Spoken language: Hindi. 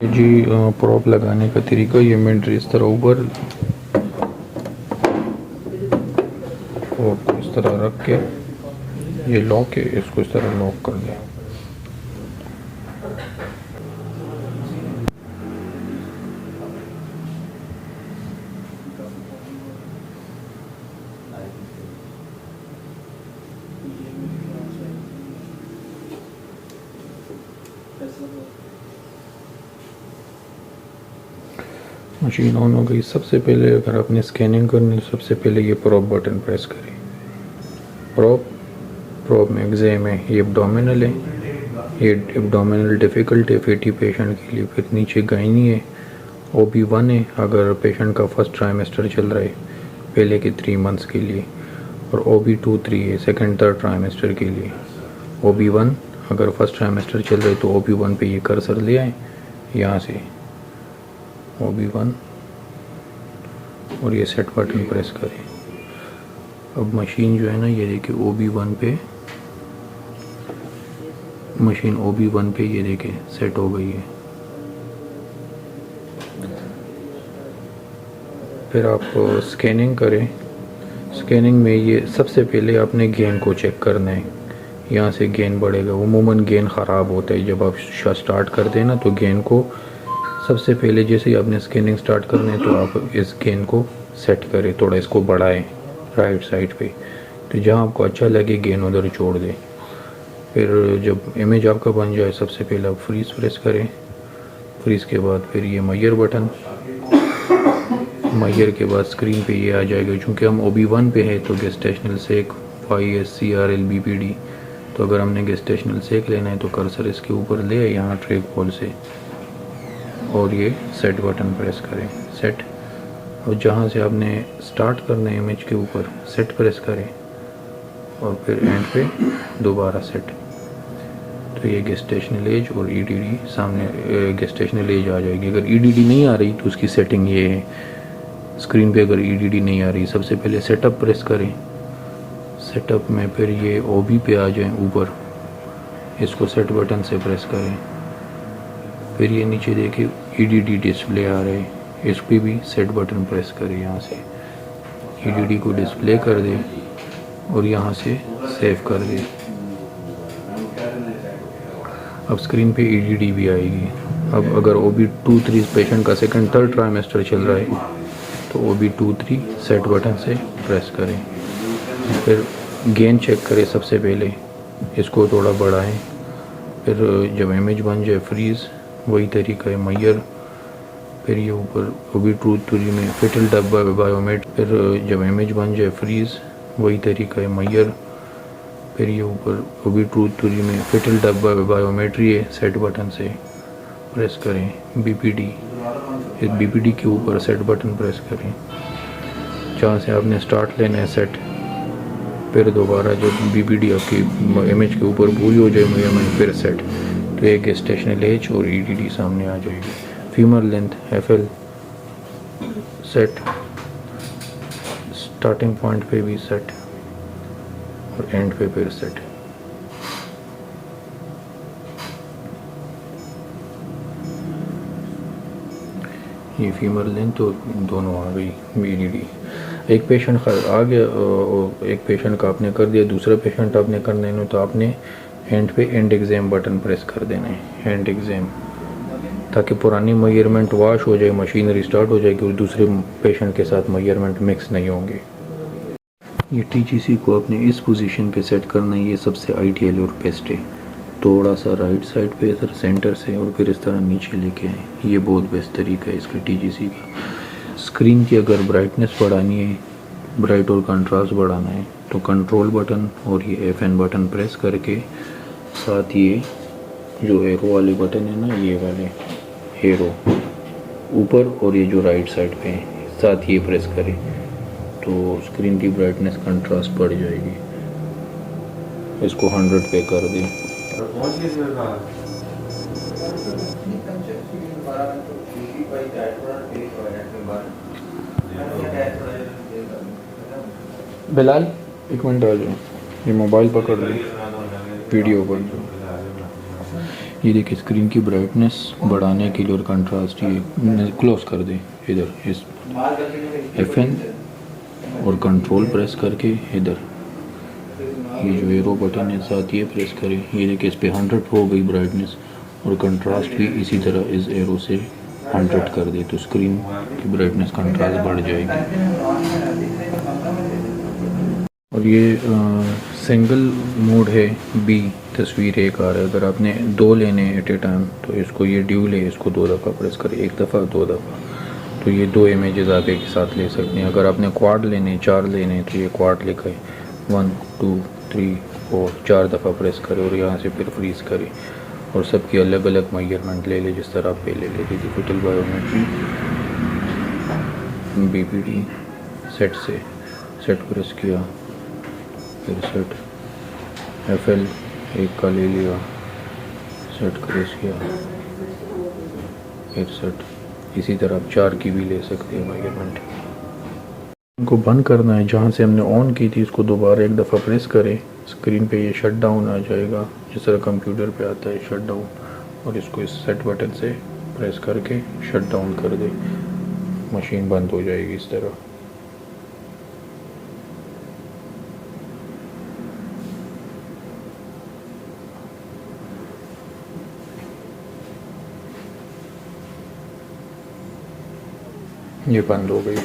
जी प्रॉप लगाने का तरीका ये मिनट इस तरह ऊपर और इस तरह रख के ये लॉक है, इसको इस तरह लॉक कर दें। मशीन ऑन हो गई। सबसे पहले अगर आपने स्कैनिंग करनी है सबसे पहले ये प्रॉप बटन प्रेस करें। प्रॉप में एग्जाम है, ये एब्डोमिनल है, ये एब्डोमिनल डिफ़िकल्ट है 50 पेशेंट के लिए। फिर नीचे गायनी है, OB1 है अगर पेशेंट का फर्स्ट ट्राइमेस्टर चल रहा है पहले के 3 मंथ्स के लिए, और OB2 3 है सेकंड थर्ड ट्राइमेस्टर के लिए। OB1 अगर फर्स्ट ट्राइमेस्टर चल रहा है तो OB1 पे ये कर्सर ले आए यहाँ से OB1 और ये सेट बटन प्रेस करें। अब मशीन जो है ना ये देखिए OB1 पे, मशीन OB1 पे ये देखिए सेट हो गई है। फिर आप स्कैनिंग करें। स्कैनिंग में ये सबसे पहले आपने गेन को चेक करना है। यहाँ से गेन बढ़ेगा, उमूमन गेन ख़राब होता है जब आप स्टार्ट करते हैं ना, तो गेन को सबसे पहले जैसे ही आपने स्कैनिंग स्टार्ट करना है तो आप इस गेन को सेट करें, थोड़ा इसको बढ़ाएं राइट साइड पे, तो जहाँ आपको अच्छा लगे गेन उधर छोड़ दें। फिर जब इमेज आपका बन जाए सबसे पहले आप फ्रीज़ प्रेस करें। फ्रीज़ के बाद फिर ये मैयर बटन, मैयर के बाद स्क्रीन पे ये आ जाएगा। चूँकि हम OB1 पे है तो गेस्टेशनल सेक YSCRL BPD, तो अगर हमने गेस्टेशनल सेक लेना है तो कर्सर इसके ऊपर ले यहाँ ट्रैक बॉल से और ये सेट बटन प्रेस करें, सेट। और जहाँ से आपने स्टार्ट करना है इमेज के ऊपर सेट प्रेस करें और फिर एंड पे दोबारा सेट। तो ये गेस्टेशनल एज और EDD सामने गेस्टेशनल एज आ जाएगी। अगर EDD नहीं आ रही तो उसकी सेटिंग ये है, स्क्रीन पे अगर EDD नहीं आ रही सबसे पहले सेटअप प्रेस करें। सेटअप में फिर ये OB पे आ जाए ऊपर, इसको सेट बटन से प्रेस करें। फिर ये नीचे देखिए EDD डिस्प्ले आ रहा है, इस पर भी सेट बटन प्रेस करें। यहाँ से EDD को डिस्प्ले कर दे और यहाँ से सेव कर दे। अब स्क्रीन पे EDD भी आएगी। अब अगर OB2 3 पेशेंट का सेकंड थर्ड ट्राइमेस्टर चल रहा है तो OB2 3 सेट बटन से प्रेस करें। फिर गेन चेक करें सबसे पहले, इसको थोड़ा बढ़ाएं। फिर जब इमेज बन जाए फ्रीज़, वही तरीका है मैयर। फिर ये ऊपर OB2 3 में फिटल डब्बा बायोमेट। फिर जब इमेज बन जाए फ्रीज़, वही तरीका है मैयर। फिर ये ऊपर OB2 3 में फिटल डब्बा बायोमेट्री है, सेट बटन से प्रेस करें। BPD, इस BPD के ऊपर सेट बटन प्रेस करें। जहाँ से आपने स्टार्ट लेना है सेट, फिर दोबारा जब BPD आपकी इमेज के ऊपर पूरी हो जाए मेजरमेंट फिर सेट, तो एक गेस्टेशनल एज और EDD सामने आ जाएगी। Femur length FL set, starting point पे भी सेट और एंड पे फिर सेट। ये फीमर लेंथ तो दोनों आ गई EDD। एक पेशेंट आ गया, एक पेशेंट का आपने कर दिया, दूसरा पेशेंट आपने करना है तो आपने एंड पे एंड एग्ज़ाम बटन प्रेस कर देना है, एंड एग्ज़ाम, ताकि पुरानी मेजरमेंट वॉश हो जाए, मशीन रिस्टार्ट हो जाएगी और दूसरे पेशेंट के साथ मेजरमेंट मिक्स नहीं होंगे। ये TGC को अपने इस पोजीशन पे सेट करना है, ये सबसे आइडियल और बेस्ट है। थोड़ा सा राइट साइड पे इधर सेंटर से और फिर इस तरह नीचे लेके आए, ये बहुत बेस्ट तरीका है इसका TGC का। स्क्रीन की अगर ब्राइटनेस बढ़ानी है, ब्राइट और कंट्रास्ट बढ़ाना है तो कंट्रोल बटन और ये FN बटन प्रेस करके साथ ये जो एरो वाले बटन है ना, ये वाले एरो ऊपर और ये जो राइट साइड पे है साथ ये प्रेस करें तो स्क्रीन की ब्राइटनेस कंट्रास्ट बढ़ जाएगी। इसको 100 पे कर दें। बिलाल एक मिनट आ जाओ, ये मोबाइल पकड़ लो, वीडियो बन जाओ। ये देखिए स्क्रीन की ब्राइटनेस बढ़ाने के लिए और कंट्रास्ट ये क्लोज कर दें इधर इस FN और कंट्रोल प्रेस करके इधर ये जो एरो बटन है साथ ये प्रेस करें। ये देखिए इस पे 100 हो गई ब्राइटनेस और कंट्रास्ट भी इसी तरह इस एरो से 100 कर दे तो स्क्रीन की ब्राइटनेस कंट्रास्ट बढ़ जाएगी। और ये सिंगल मोड है B, तस्वीर एक आ रहा है। अगर आपने 2 लेने एट ए टाइम तो इसको ये ड्यूल है, इसको 2 दफ़ा प्रेस करें, 1 दफ़ा 2 दफ़ा, तो ये 2 इमेजेस आप एक साथ ले सकते हैं। अगर आपने क्वाड लेने 4 लेने तो ये क्वाड लिखा है 1 2 3 4 4 दफ़ा प्रेस करें और यहाँ से फिर फ्रीज़ करें और सबकी अलग अलग मेजरमेंट ले लें जिस तरह आप पहले ले ली। डिजिटल बायोमेट्री BPD सेट से सेट प्रेस किया, फिर सेट FL एक का ले लिया, सेट प्रेस किया, फिर सेट। इसी तरह आप 4 की भी ले सकते हैं मेजरमेंट। इनको बंद करना है, जहाँ से हमने ऑन की थी उसको दोबारा एक दफ़ा प्रेस करें, स्क्रीन पे ये शट डाउन आ जाएगा जिस तरह कंप्यूटर पे आता है शट डाउन, और इसको इस सेट बटन से प्रेस करके शट डाउन कर दे, मशीन बंद हो जाएगी इस तरह। ये बंद हो गई।